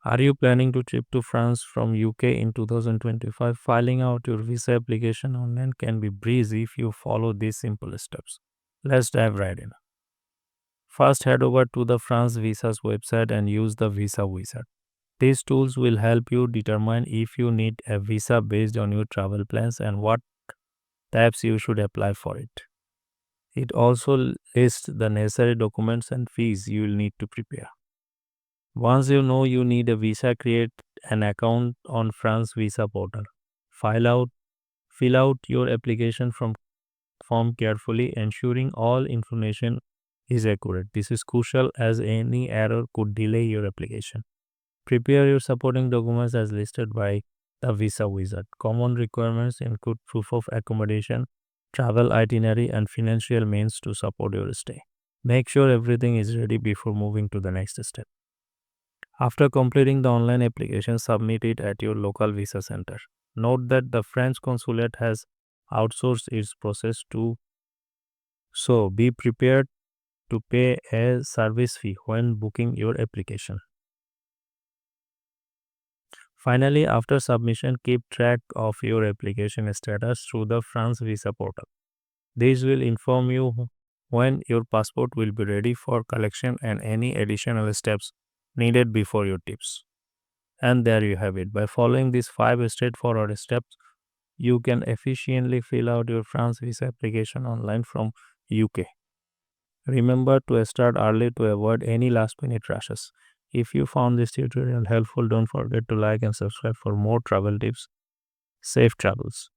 Are you planning to trip to France from UK in 2025? Filing out your visa application online can be breezy if you follow these simple steps. Let's dive right in. First, head over to the France Visas website and use the Visa Wizard. These tools will help you determine if you need a visa based on your travel plans and what types you should apply for it. It also lists the necessary documents and fees you will need to prepare. Once you know you need a visa, create an account on France Visa portal. File out, Fill out your application form carefully, ensuring all information is accurate. This is crucial as any error could delay your application. Prepare your supporting documents as listed by the Visa Wizard. Common requirements include proof of accommodation, travel itinerary, and financial means to support your stay. Make sure everything is ready before moving to the next step. After completing the online application, submit it at your local visa center. Note that the French consulate has outsourced its process to, so be prepared to pay a service fee when booking your application. Finally, after submission, keep track of your application status through the France Visa portal. This will inform you when your passport will be ready for collection and any additional steps needed before your tips. And there you have it. By following these five straightforward steps, you can efficiently fill out your France visa application online from UK. Remember to start early to avoid any last minute rushes. If you found this tutorial helpful, don't forget to like and subscribe for more travel tips. Safe travels.